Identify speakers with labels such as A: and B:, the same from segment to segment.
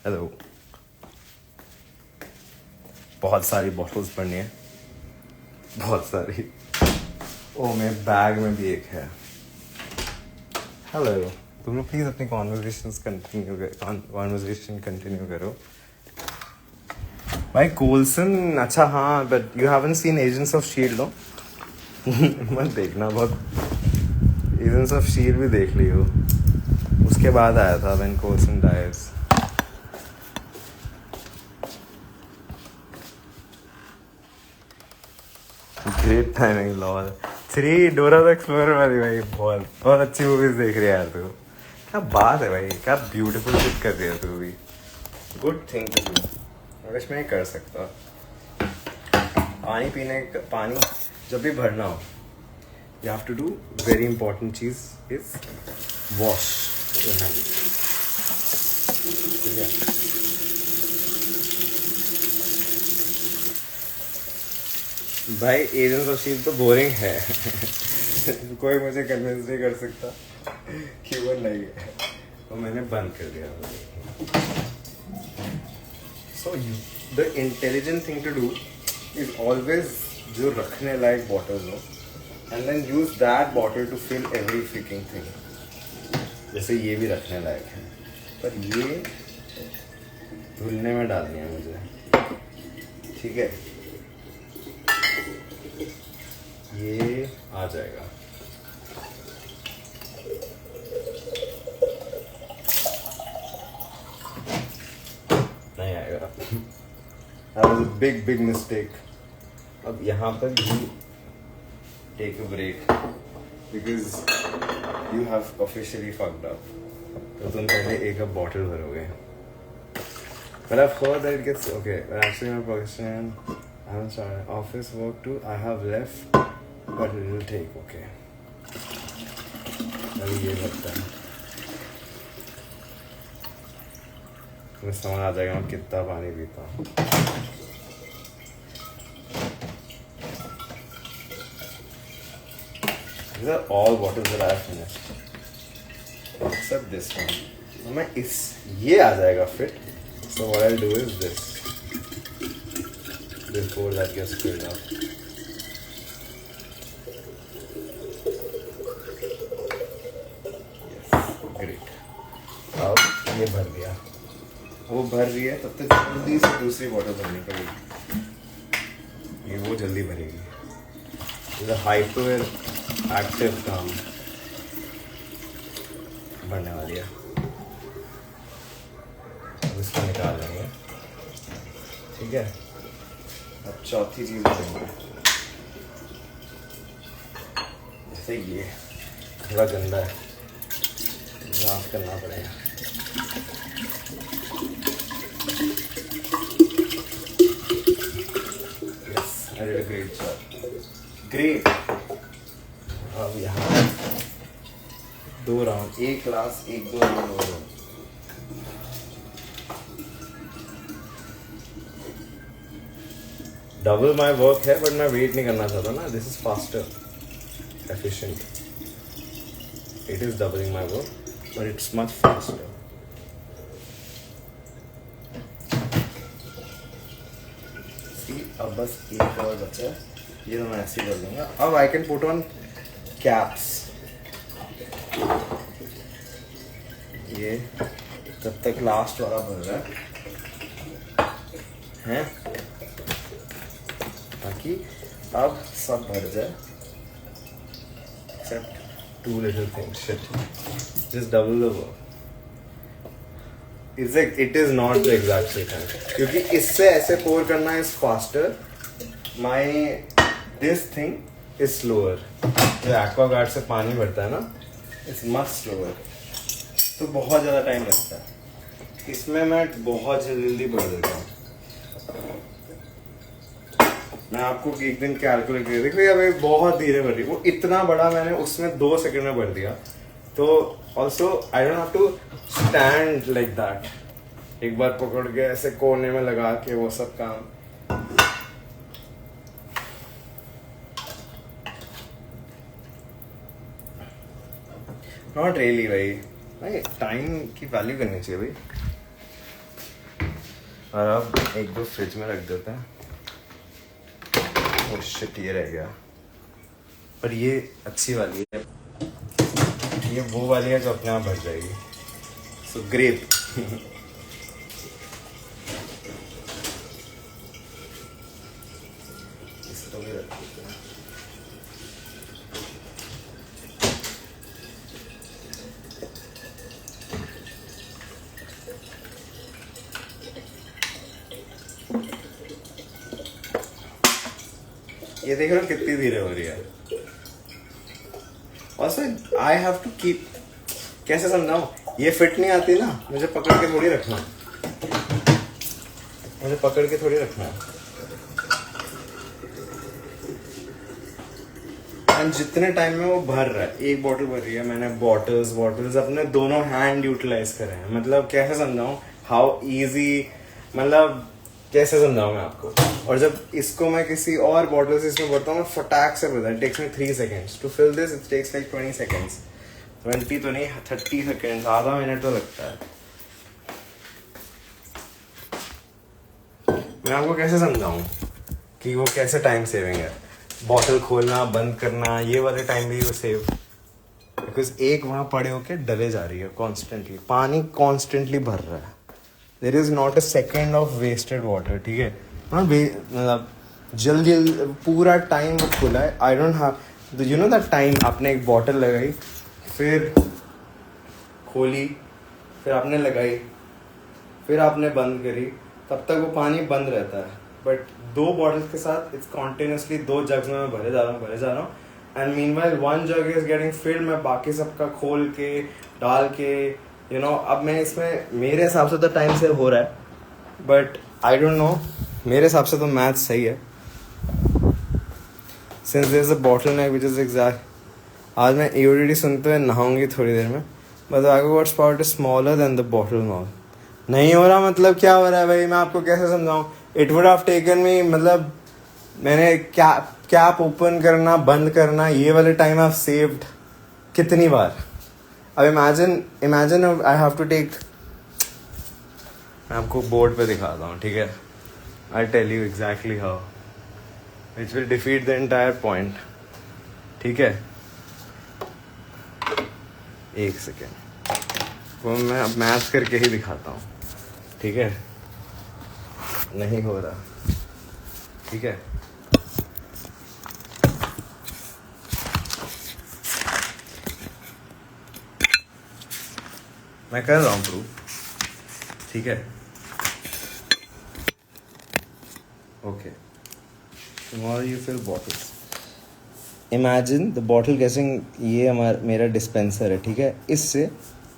A: Hello. बहुत सारी bottles पड़नी है, बहुत सारी। ओ मेरे बैग में भी एक है। हेलो, तुम लोग प्लीज अपनी कॉन्वर्सेशन कंटिन्यू करो। भाई कोल्सन, अच्छा हाँ, but you haven't seen Agents of SHIELD no? मत देखना, बहुत एजेंट्स ऑफ शील्ड भी देख लियो। उसके बाद आया था when Coulson dies. Great timing lol 3 Dora the explorer वाली भाई, बहुत बहुत अच्छी मूवीज देख रही है यार तू। क्या बात है भाई, क्या ब्यूटीफुल पिक कर रही है तू भी। Good thing to do. Wish मैं कर सकता। पानी जब भी भरना हो, you have to do very important चीज is wash your hands. ठीक है? भाई एजेंट्स ऑफ शील्ड तो बोरिंग है। कोई मुझे कन्विंस नहीं कर सकता कि वो नहीं है, तो मैंने बंद कर दिया। So the intelligent thing to do is always जो रखने लायक बॉटल हो, and then use that bottle to fill every freaking thing. जैसे ये भी रखने लायक है, पर ये धुलने में डालनी है मुझे। ठीक है, ये आ जाएगा। नहीं आएगा। That was a big mistake. अब यहाँ पर भी take a break because you have officially fucked up. तो तुम पहले एक अब bottle भरोगे। But I've heard that it gets okay. But actually my profession, I'm sorry, office work too. I have left, but it will take okay. अभी ये लगता है तुम्हें समझ आ जाएगा मैं कितना पानी पीता हूँ। These are all bottles that I have finished, except this one. तो मैं ये आ जाएगा fit. So what I'll do is this before that gets filled up. Yes, great. अब ये भर दिया, वो भर रही है, तब तक जल्दी से दूसरी बॉटल भरनी पड़ेगी। ये वो जल्दी भरेगी। This is a hyper active काम बनने वाली है। अब इसको निकाल लेंगे। ठीक है, अब चौथी चीज करेंगे। जैसे ये थोड़ा गंदा है, साफ करना पड़ेगा। Yes, I did a great job. Great. अब यहाँ 2 राउंड, एक क्लास, 1-2 राउंड और हो। डबल माई वर्क है, बट मैं वेट नहीं करना चाहता ना। This is faster, efficient. It is doubling my work, but it's much faster. अब बस एक और बचा है, ये तो मैं ऐसे ही कर दूंगा। अब I can put on caps. ये तब तक लास्ट वाला भर रहा है, ताकि अब सब भर जाए except 2 little things. Shit, just double the work. It is not the exact same thing, क्योंकि इससे ऐसे pour करना is faster. This thing is slower. जो एक्वागार्ड से पानी भरता है ना, it's much slower. तो बहुत ज़्यादा टाइम लगता है। इसमें मैं बहुत जल्दी भर देता हूँ। मैं आपको एक दिन कैलकुलेट कर देखो, अभी बहुत धीरे भर रही, वो इतना बड़ा मैंने उसमें 2 सेकंड में भर दिया। तो also I don't have to stand like that. एक बार पकड़ के ऐसे कोने में लगा के वो सब काम। नॉट रियली भाई, टाइम की वैल्यू करनी चाहिए भाई। और अब एक दो फ्रिज में रख देते हैं। ओह शिट, ये रह गया। पर ये अच्छी वाली है, ये वो वाली है जो अपने आप भर जाएगी। सो ग्रेप। इसको भी रख देते हैं। ये देख रहे हो कितनी धीरे हो रही है। Also, I have to keep, कैसे समझाऊं, ये फिट नहीं आती ना, मुझे पकड़ के थोड़ी रखना, मुझे पकड़ के थोड़ी रखना है। एंड जितने टाइम में वो भर रहा है, एक बॉटल भर रही है, मैंने बॉटल्स अपने दोनों हैंड यूटिलाइज करे हैं। मतलब कैसे समझाऊं, हाउ इजी, मतलब कैसे समझाऊं मैं आपको। और जब इसको मैं किसी और बॉटल से इसमें भरता हूँ, मैं फटाक से भरता है। It takes me 3 seconds to fill this, it takes like 20 seconds, 20 तो नहीं 30 seconds, आधा मिनट तो लगता है। मैं आपको कैसे समझाऊं कि वो कैसे टाइम सेविंग है। बॉटल खोलना बंद करना, ये वाले टाइम भी वो सेव, बिकॉज एक वहां पड़े होके डले जा रही है कॉन्स्टेंटली, पानी कॉन्स्टेंटली भर रहा है। There is not a second of wasted water, ठीक है। हाँ, मतलब जल्दी पूरा टाइम वो खुला है। आई don't have, you know that time, आपने एक बॉटल लगाई, फिर खोली, फिर आपने लगाई, फिर आपने बंद करी, तब तक वो पानी बंद रहता है। बट 2 बॉटल्स के साथ इट्स कॉन्टिन्यूसली 2 जग्स में मैं भरे जा रहा हूँ। And meanwhile 1 jug is getting field, मैं बाकी सबका खोल के डाल के, यू नो, अब मैं इसमें मेरे हिसाब से तो टाइम सेव हो रहा है, बट आई डोंट नो, मेरे हिसाब से तो मैथ सही है। Since there is a bottleneck which is exact, आज मैं EODD सुनते हुए नहाऊंगी थोड़ी देर में, but the Aquaguard spout is smaller than the bottle mouth. नहीं हो रहा, मतलब क्या हो रहा है भाई, मैं आपको कैसे समझाऊं। It would have taken me, मतलब मैंने कैप ओपन करना बंद करना, ये वाले टाइम आई हैव सेव्ड कितनी बार। अब imagine I have to take, मैं आपको बोर्ड पे दिखाता हूँ, ठीक है। I tell you exactly how, which will defeat the entire point, ठीक है। एक सेकेंड, वो मैं अब मैथ करके ही दिखाता हूँ, ठीक है। नहीं हो रहा, ठीक है। मैं कर रहा हूँ प्रूव, ठीक है। Okay, tomorrow you fill bottles. Imagine the bottle guessing, ये मेरा डिस्पेंसर है, ठीक है। इससे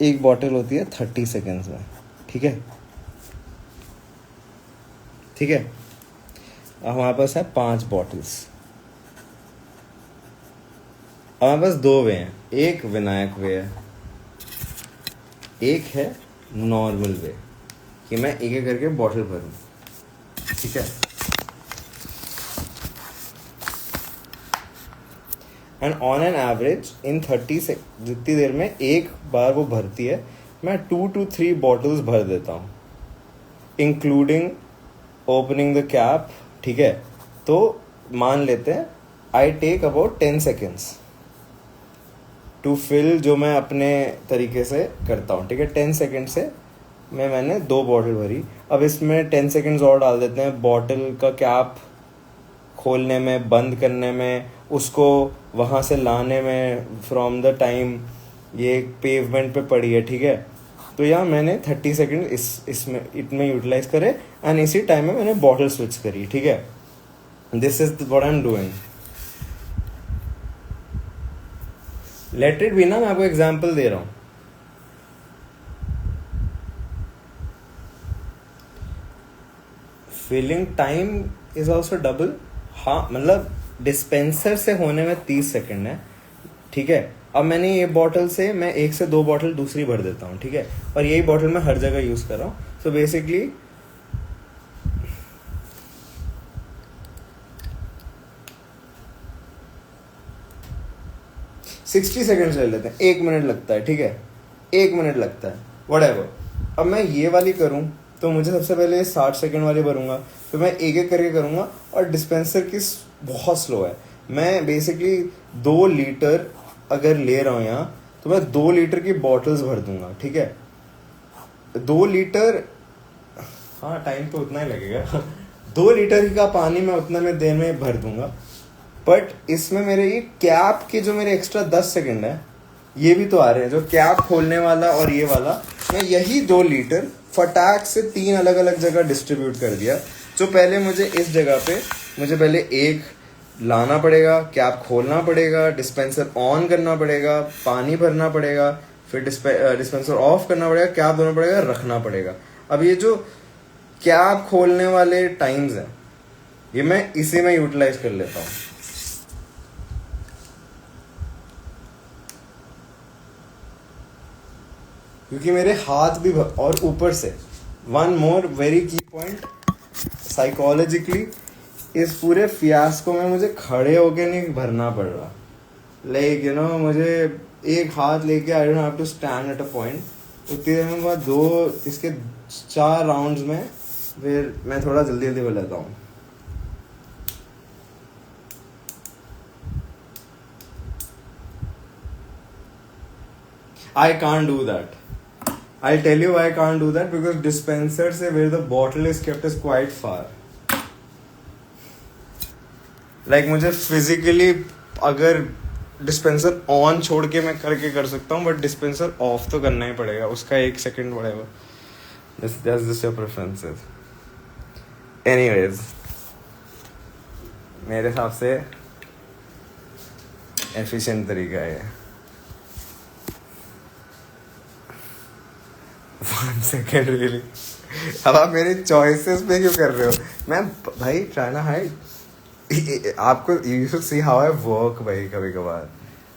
A: एक बॉटल होती है 30 सेकेंड्स में, ठीक है, ठीक है। अब हमारे पास है 5 बॉटल्स। अब हमारे पास 2 वे हैं, एक विनायक वे है, एक है नॉर्मल वे, कि मैं एक एक करके बॉटल भरूं, ठीक है। And on an average in 30 से जितनी देर में एक बार वो भरती है, मैं 2 to 3 बॉटल्स भर देता हूँ, इंक्लूडिंग ओपनिंग द कैप, ठीक है। तो मान लेते हैं I take about 10 seconds to fill, जो मैं अपने तरीके से करता हूँ, ठीक है। 10 सेकेंड से मैंने 2 बॉटल भरी। अब इसमें 10 सेकेंड्स और डाल देते हैं बॉटल का कैप खोलने में, बंद करने में, उसको वहाँ से लाने में, फ्रॉम द टाइम ये पेवमेंट पे पड़ी है, ठीक है। तो यहाँ मैंने 30 सेकेंड इसमें यूटिलाइज करे, एंड इसी टाइम में मैंने बॉटल स्विच करी, ठीक है। This is what I am doing. Let it be ना, मैं आपको एग्जांपल दे रहा हूं। Filling time is also double. हाँ, मतलब डिस्पेंसर से होने में 30 सेकेंड है, ठीक है। अब मैंने ये बॉटल से मैं 1 से 2 बॉटल दूसरी भर देता हूँ, ठीक है। और यही बॉटल मैं हर जगह यूज कर रहा हूँ। सो बेसिकली $60 सेकेंड्स ले लेते हैं, 1 मिनट लगता है, ठीक है। 1 मिनट लगता है, व्हाटएवर। अब मैं ये वाली करूं तो मुझे सबसे पहले 60 सेकंड वाली भरूंगा, फिर मैं एक एक करके करूंगा। और डिस्पेंसर की बहुत स्लो है। मैं बेसिकली 2 लीटर अगर ले रहा हूँ यहाँ, तो मैं 2 लीटर की बॉटल्स भर दूंगा, ठीक है। 2 लीटर, हाँ टाइम तो उतना ही लगेगा 2 लीटर का पानी मैं उतना में देर में भर दूंगा। बट इसमें मेरे ये कैप के जो मेरे एक्स्ट्रा 10 सेकंड है, ये भी तो आ रहे हैं, जो कैप खोलने वाला और ये वाला। मैं यही 2 लीटर फटाक से 3 अलग अलग जगह डिस्ट्रीब्यूट कर दिया। जो पहले मुझे इस जगह पे मुझे पहले एक लाना पड़ेगा, कैप खोलना पड़ेगा, डिस्पेंसर ऑन करना पड़ेगा, पानी भरना पड़ेगा, फिर डिस्पेंसर ऑफ करना पड़ेगा, कैप धोना पड़ेगा, रखना पड़ेगा। अब ये जो कैप खोलने वाले टाइम्स हैं, ये मैं इसी में यूटिलाइज कर लेता हूँ। क्योंकि मेरे हाथ भी और ऊपर से वन मोर वेरी की पॉइंट, साइकोलॉजिकली इस पूरे फियास्को में मुझे खड़े होके नहीं भरना पड़ रहा। लाइक यू नो, मुझे एक हाथ लेके I don't have to stand at a point. उतनी देर में मैं 4 राउंड्स में फिर मैं थोड़ा जल्दी जल्दी भर लेता हूँ। I can't do that. I'll tell you why I can't do that, because dispenser से where the bottle is kept is quite far. Like मुझे physically अगर डिस्पेंसर ऑन छोड़ के मैं करके कर सकता हूँ, बट डिस्पेंसर ऑफ तो करना ही पड़ेगा, उसका 1 सेकंड पड़ेगा। That's just your preferences. Anyways, मेरे हिसाब से एफिशिएंट तरीका है। 1 सेकेंड रियली। अब आप मेरे चॉइसेस पे क्यों कर रहे हो? मैं भाई ट्राइना हाइड आपको you should see how I work भाई। कभी कभार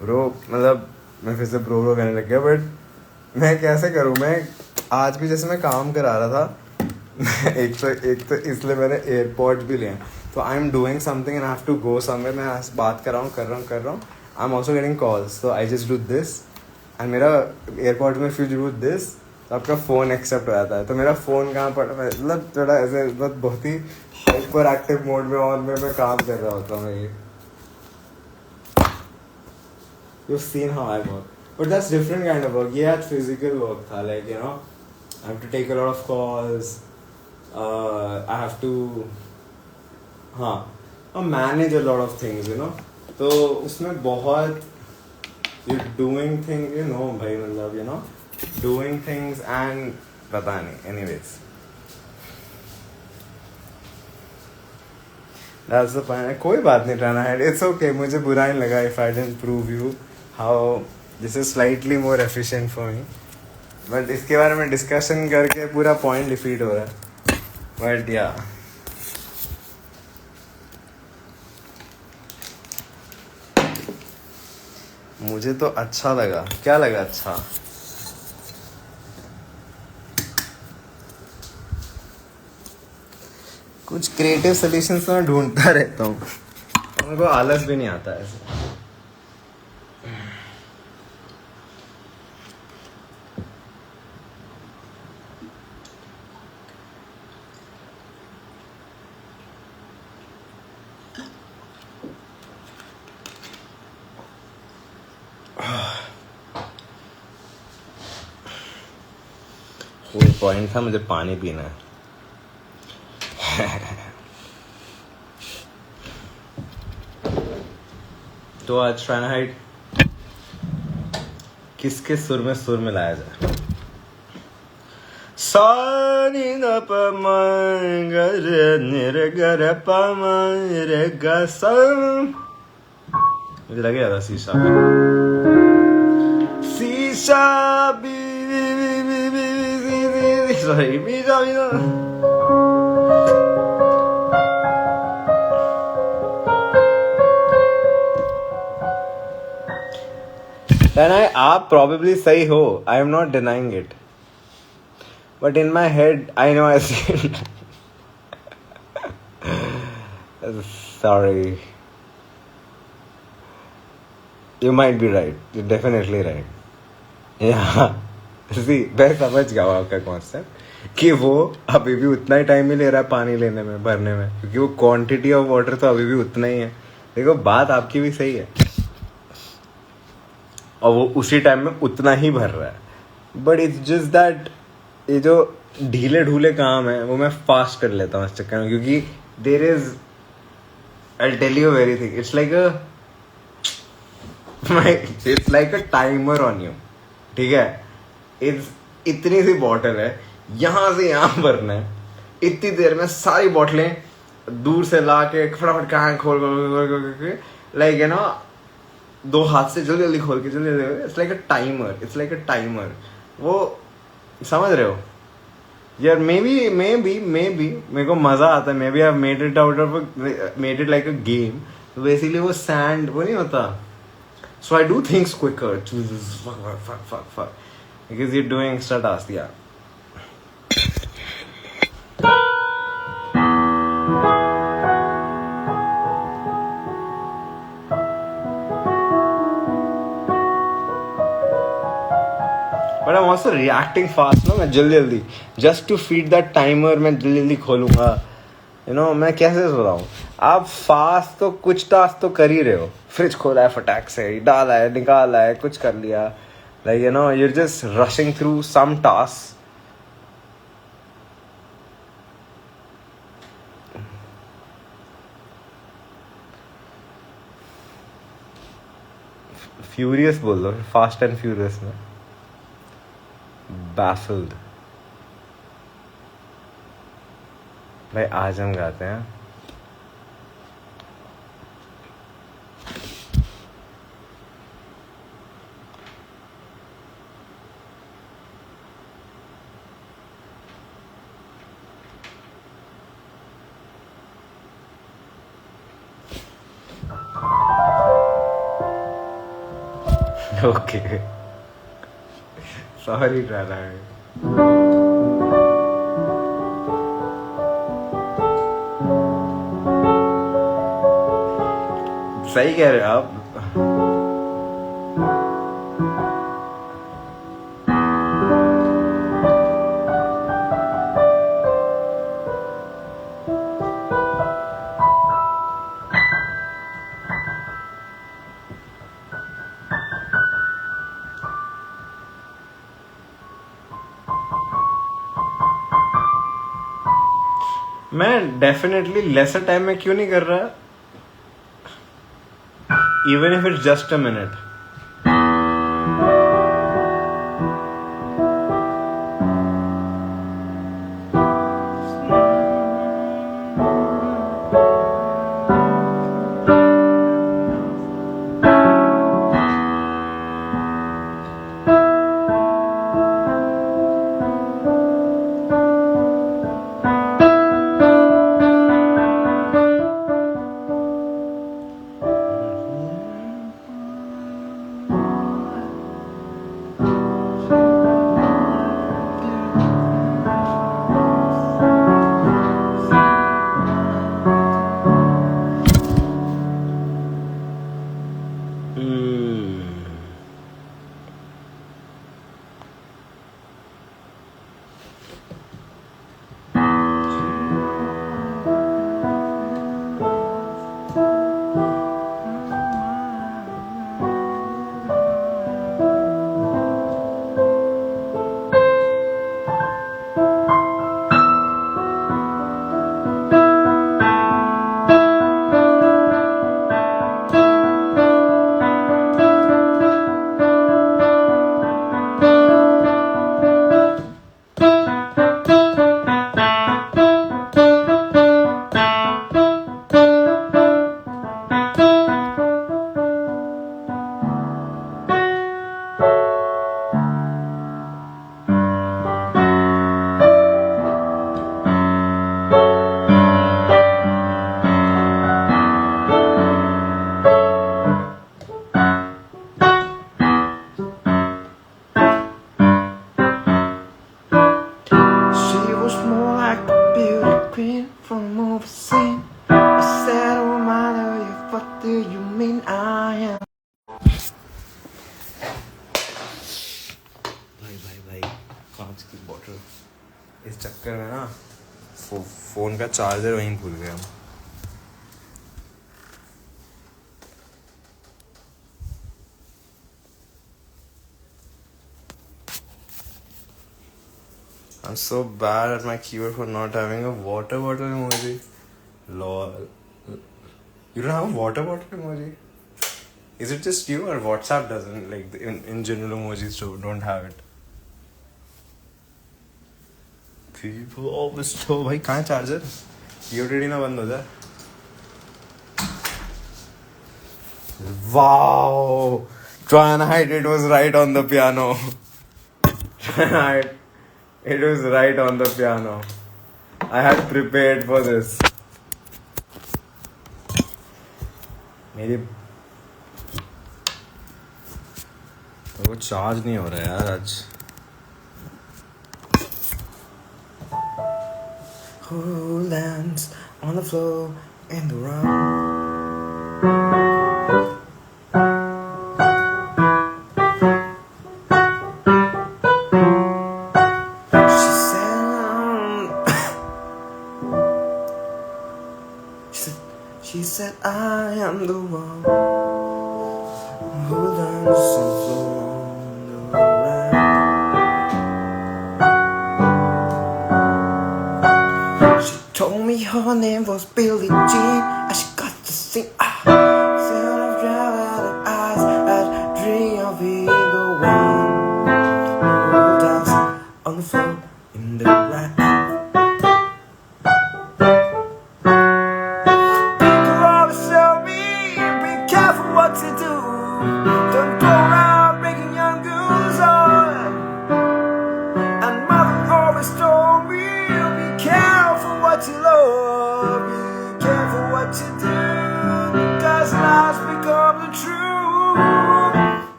A: ब्रो, मतलब मैं फिर से ब्रो करने लग गया, बट मैं कैसे करूँ? मैं आज भी जैसे मैं काम करा रहा था, मैं एक तो इसलिए मैंने एयरपोर्ट भी लिया। तो I am doing something and I have to go somewhere. मैं बात कर रहा हूँ। I am also getting calls, तो I just do this and मेरा एयरपोर्ट में फिर डू दिस, तो आपका फ़ोन एक्सेप्ट हो जाता है। तो मेरा फ़ोन कहाँ पड़ा, मतलब थोड़ा ऐसे बहुत ही हाइपर एक्टिव मोड में ऑन में मैं काम कर रहा होता हूँ। ये you seen how I work, but that's different kind of work. ये आज फिजिकल वर्क था, like you know I have to take a lot of calls, I have to manage a lot of things, you know. तो उसमें बहुत you doing thing, you know भाई, मतलब you know doing things and पता नहीं। anyways, that's the point. कोई बात नहीं ट्राइना हाइड, it's okay, मुझे बुरा नहीं लगा if I didn't prove you how this is slightly more efficient for me, but इसके बारे में डिस्कशन करके पूरा पॉइंट डिफीट हो रहा है। but yeah, मुझे तो अच्छा लगा। क्या लगा अच्छा? कुछ क्रिएटिव सॉल्यूशंस मैं ढूंढता रहता हूँ, उनको आलस भी नहीं आता ऐसे। कोई पॉइंट था, मुझे पानी पीना है। तो आज ट्राइना हाइड किसके सुर में सुर मिलाया जाए? सानी न प म ग रे नि रे ग रे प म रे ग स। मुझे लगे था शीशा बी सॉरी बीजा आप probably सही हो, I am not denying it, but in my head I know I see. Sorry, you might be right, you're definitely right. Yeah, see, मैं समझ गया आपका कॉन्सेप्ट, कि वो अभी भी उतना ही टाइम ही ले रहा है पानी लेने में, भरने में, क्योंकि वो क्वांटिटी ऑफ वाटर तो अभी भी उतना ही है। देखो बात आपकी भी सही है, और वो उसी टाइम में उतना ही भर रहा है। बट इट्स जस्ट दैट ये जो ढीले ढूले काम है वो मैं फास्ट कर लेता हूँ इस चक्कर में, क्योंकि there is, I tell you very thing, it's like a timer on you, ठीक है। इट्स इतनी सी बॉटल है, यहां से यहां भरना है, इतनी देर में सारी बोतलें दूर से ला के फटाफट कहाँ खोल खोल, लाइक यू नो, 2 हाथ से जल्दी जल्दी खोल के जल्दी जल्दी, it's like a timer, it's like a timer. वो समझ रहे हो यार? मे बी मेरे को मजा आता है, maybe I made it out of, made it like a game. तो बेसिकली वो सैंड वो नहीं होता, so I do things quicker, fuck because you're doing extra tasks, yeah. But I'm also reacting fast, ना, मैं जल्दी जल्दी, just to feed that timer मैं जल्दी जल्दी खोलूंगा, you know। मैं कैसे बताऊँ, आप फास्ट तो कुछ टास्क तो कर ही रहे हो, फ्रिज खोला है फटाक से, डाला है निकाला है, कुछ कर लिया, like you know, you're just rushing through some tasks. Furious बोल दो, फास्ट एंड फ्यूरियस में baffled। भाई आज हम गाते हैं। ओके सॉरी राधा, सही कह रहे हो आप। मैं डेफिनेटली लेसर टाइम में क्यों नहीं कर रहा, even if it's just a minute. कांच की बॉटल इस चक्कर में ना फोन का चार्जर वहीं भूल गया. I'm so bad at my keyboard for not having a water bottle emoji. Lol. You don't have a water bottle emoji? Is it just you or WhatsApp doesn't, like in general emojis don't have it? People always show. भाई कहाँ है charger? EOTD ना बंद हो जाए. Wow! Twice it was right on the piano. It was right on the piano. I had prepared for this. मेरी वो charge नहीं हो रहा यार आज. Who lands on the floor in the round? She said I am the one who lands on the floor in the round. She told me her name was Billie Jean, and she got to sing. Instead of dry eyes, I'd dream of being the one who dances on the floor in the round.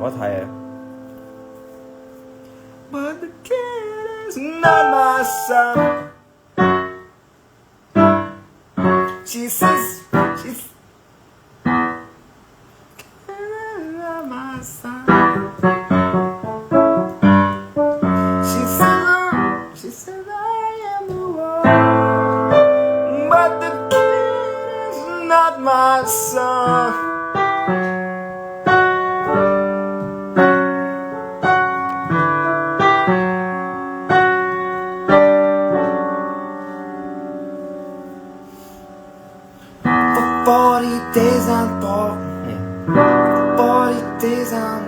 A: बहुत high है. But the kid is not my son. She says she's not my son. She says I am the one, but the kid is not my son. Days and 40 days and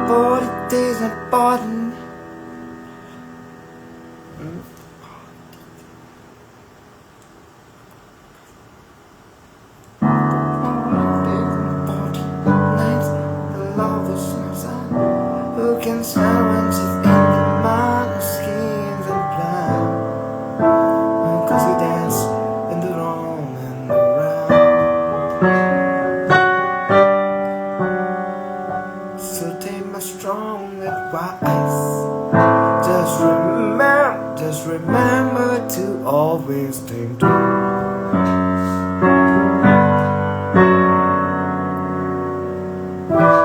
A: 40 days and pardon. Who can stand when she's in the mind of schemes and plans? Cause we dance in the wrong and the right. So take my strong advice. Just remember to always think true.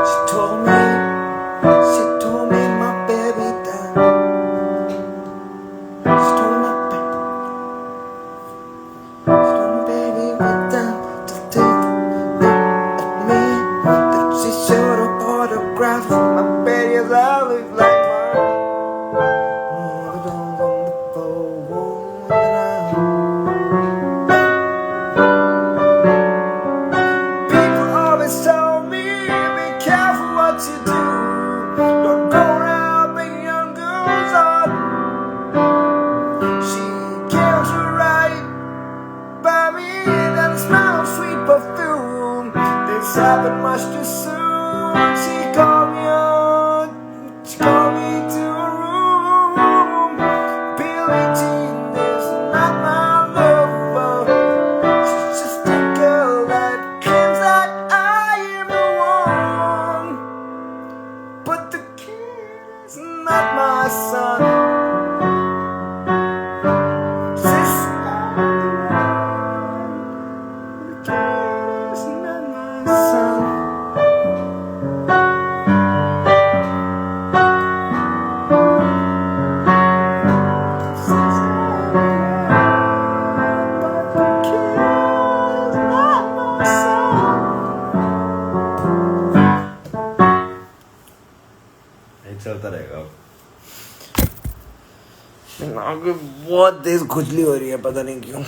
A: She told me my baby died. She told me baby went down to take a look at me. That she showed her autograph. My baby's I look like mine. Oh, don't on the phone now. People always tell me, be careful what you do. Don't go around making young girls on. She came to right by me, then smelled of sweet perfume. This happened much too soon. She called me to a room. Billie Jean is not my lover. She's just a girl that claims that I am the one. But the kid is not my son. Says I'm the one नाक में बहुत तेज खुजली हो रही है, पता नहीं क्यों।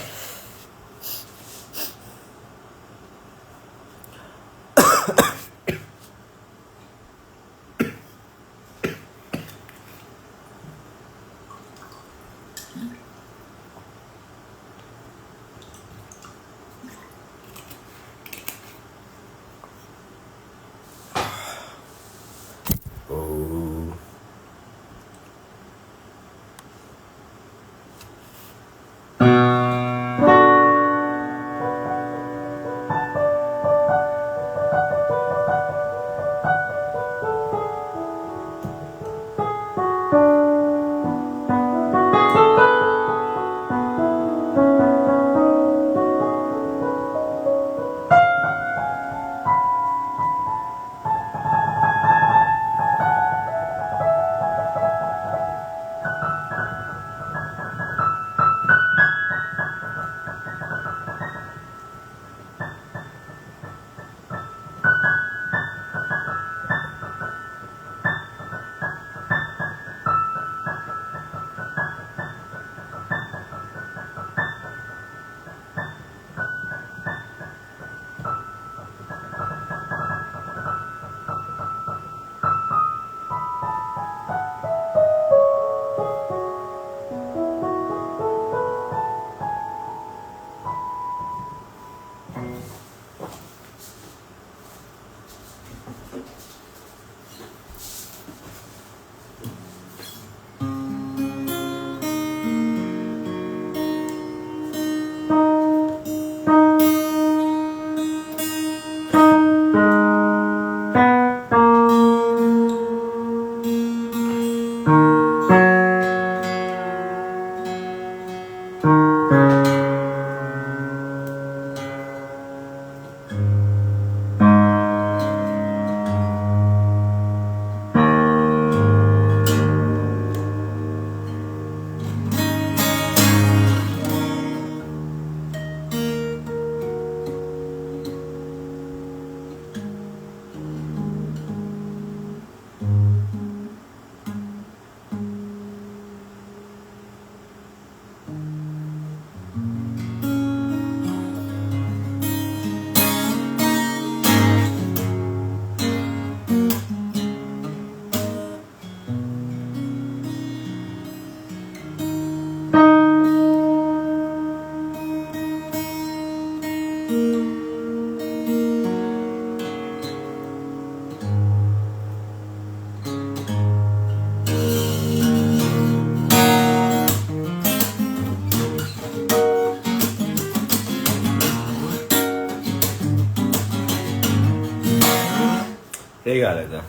A: यही गा रहा था।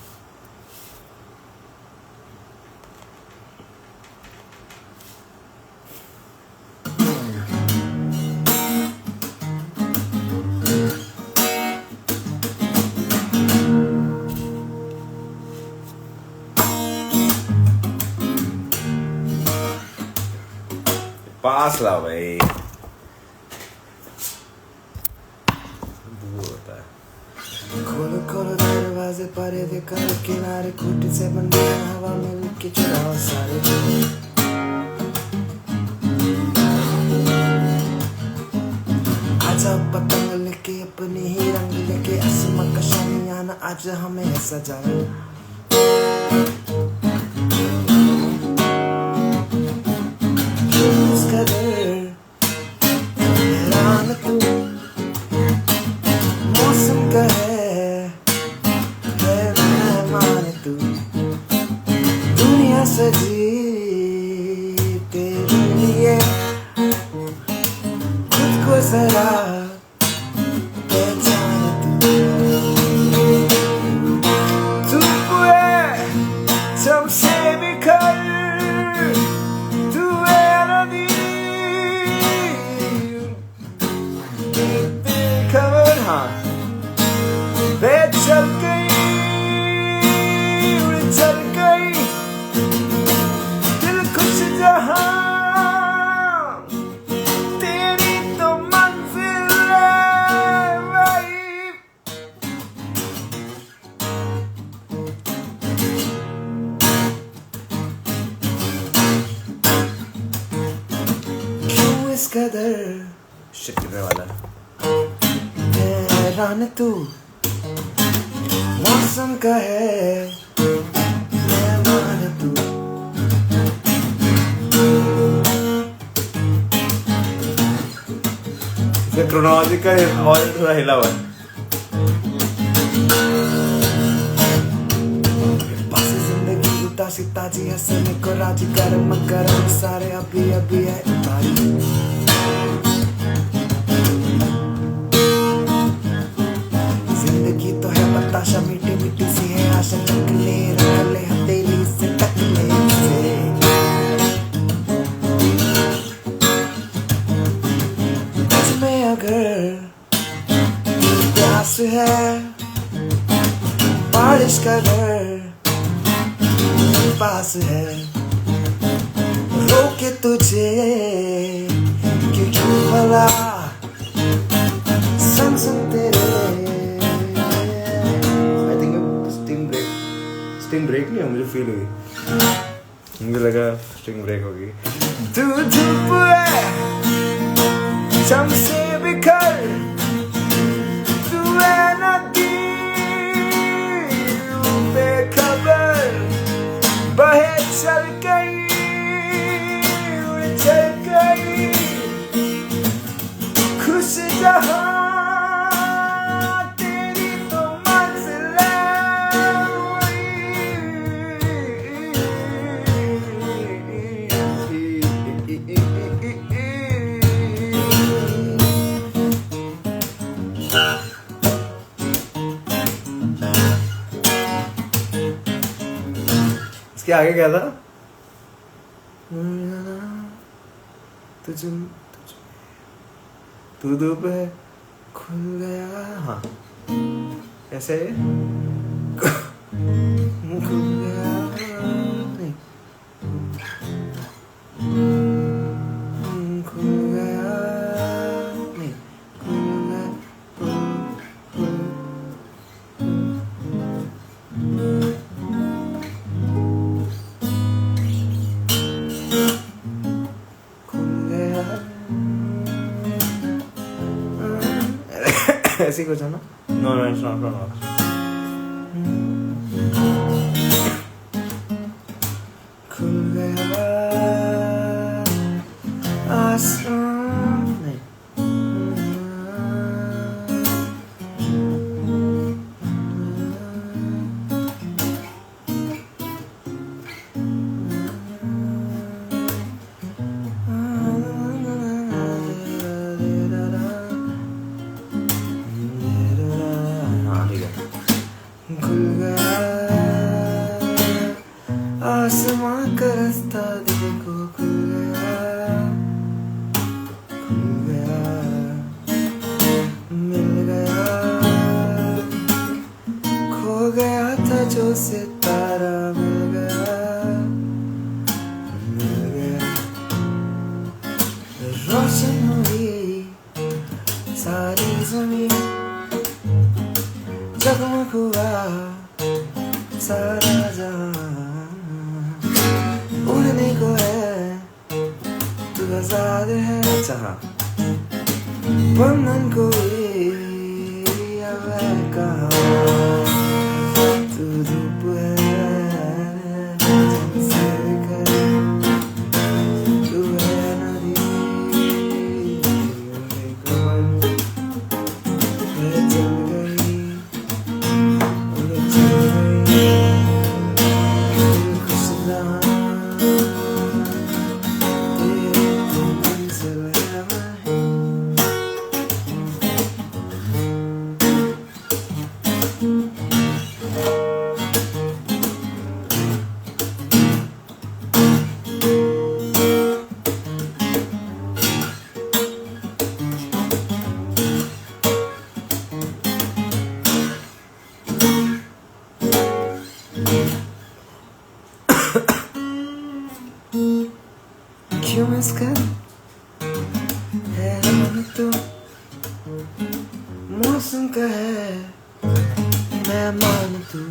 A: पास ला भाई, होता है। खोलो खोलो दरवाजे, पर्दे करो किनारे, खूंटी से बंदी हवा में लिख के चुराओ सारे। आजा पतंग लेके अपने ही रंग लेके, आसमां का शामियाना आज हमें सजाओ। सजी तेरे लिए खुद को जरा पहचान तू इस कदर शिट करने वाला हैरान तू मौसम का है मेहमान तू क्रोनोलॉजिकल और थोड़ा हिला हुआ उदासी ताजी हंसने को राजी गर्म गर्म सारे अभी अभी है उतारी जिंदगी तो है बताशा मीठी मीठी सी है आशा चकले रखले हथेली से टकले से बस में अगर प्यास है बारिश का घर पास है रोके तुझे क्यों भला संग संग तेरे I think स्टिंग ब्रेक नहीं है मुझे फील हुई मुझे लगा स्टिंग ब्रेक होगी तू धूप है चम से बिखर तू है नदी बेखबर बहे चल गई उड़ चल गई खुश जहां तेरी तो मंजिल इसके आगे क्या था तू धूप है खुल गया हाँ ऐसे खुल गया नहीं खुल गया नहीं खुल गया ऐसी कुछ है ना नो नो इट्स नॉट खुल गया आसमान नहीं खुल गया आसमां का रास्ता देखो खुल गया मिल गया खो गया था जो सितारा मिल गया रोशन हुई सारी जमीन जगमग हुआ सारा जहां उड़ने को है तू आजाद है अच्छा हाँ बंधन कोई अब है कहाँ तू धूप है जैसे बिखर तू है नदी चल गई क्यों इसका हैरान तू मौसम का है मेहमान तू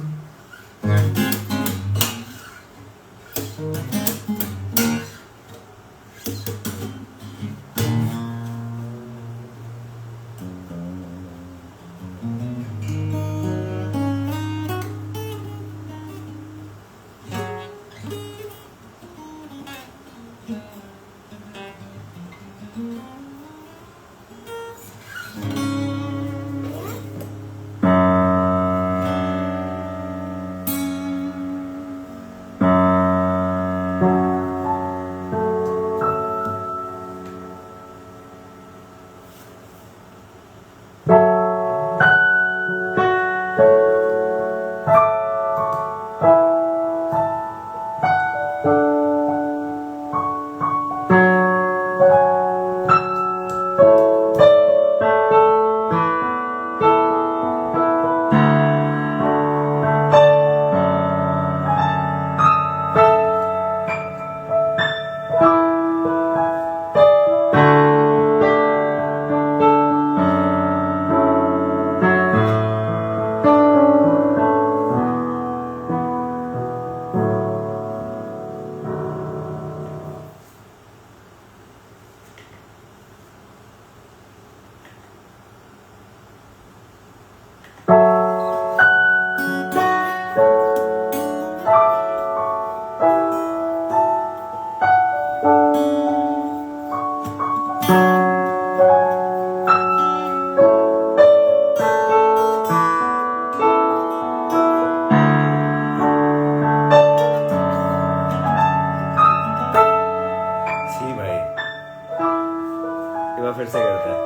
A: फिर से करते हैं।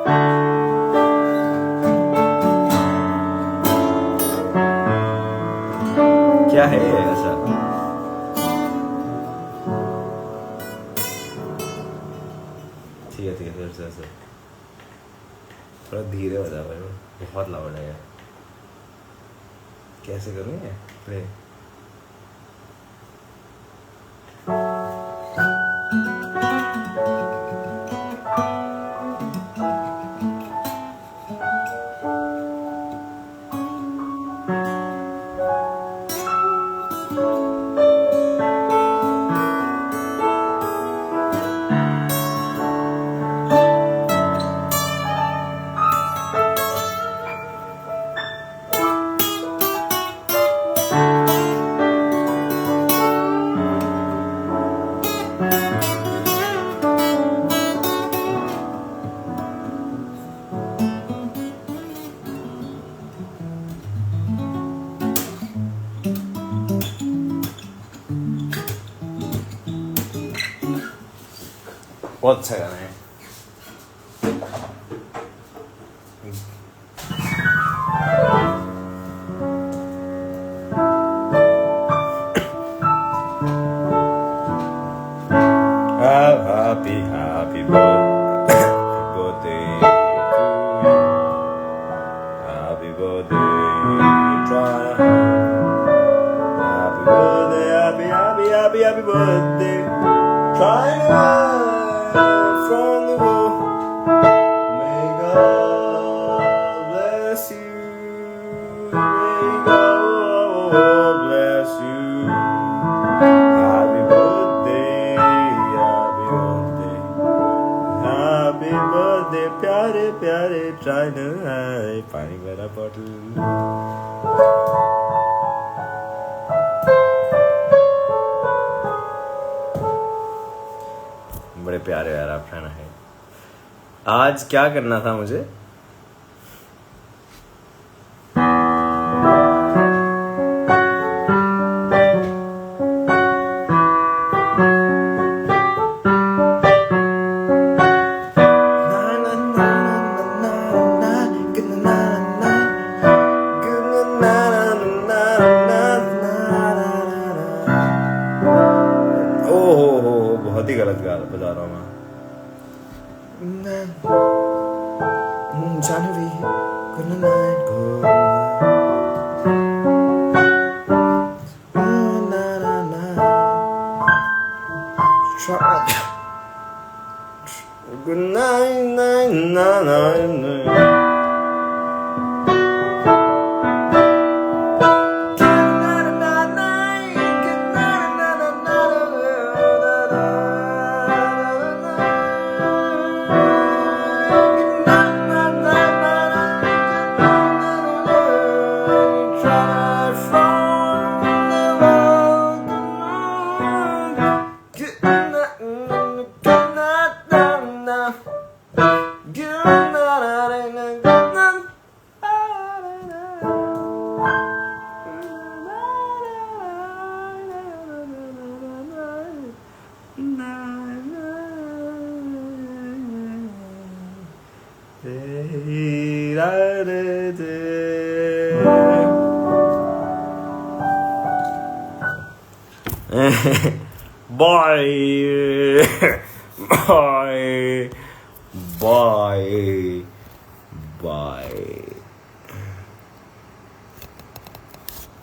A: क्या है ये ऐसा? ठीक है फिर से ऐसा थोड़ा धीरे बजा भाई, बहुत लाउड है यार। कैसे करूँ ये प्ले? बहुत अच्छा गाना है। Happy birthday to you. Happy birthday, try. Happy birthday, happy birthday. Try from the world. May God bless you. May God bless you. Happy birthday, happy birthday, प्यारे प्यारे ट्राइनर है पानी भरा बॉटल। बड़े प्यारे यार आप ट्राइनर है। आज क्या करना था मुझे? बहुत ही गलत गा बजा रहा हूँ मैं। January, good night, good night. Good night, night, night, night. Bye. Bye. Bye. Bye.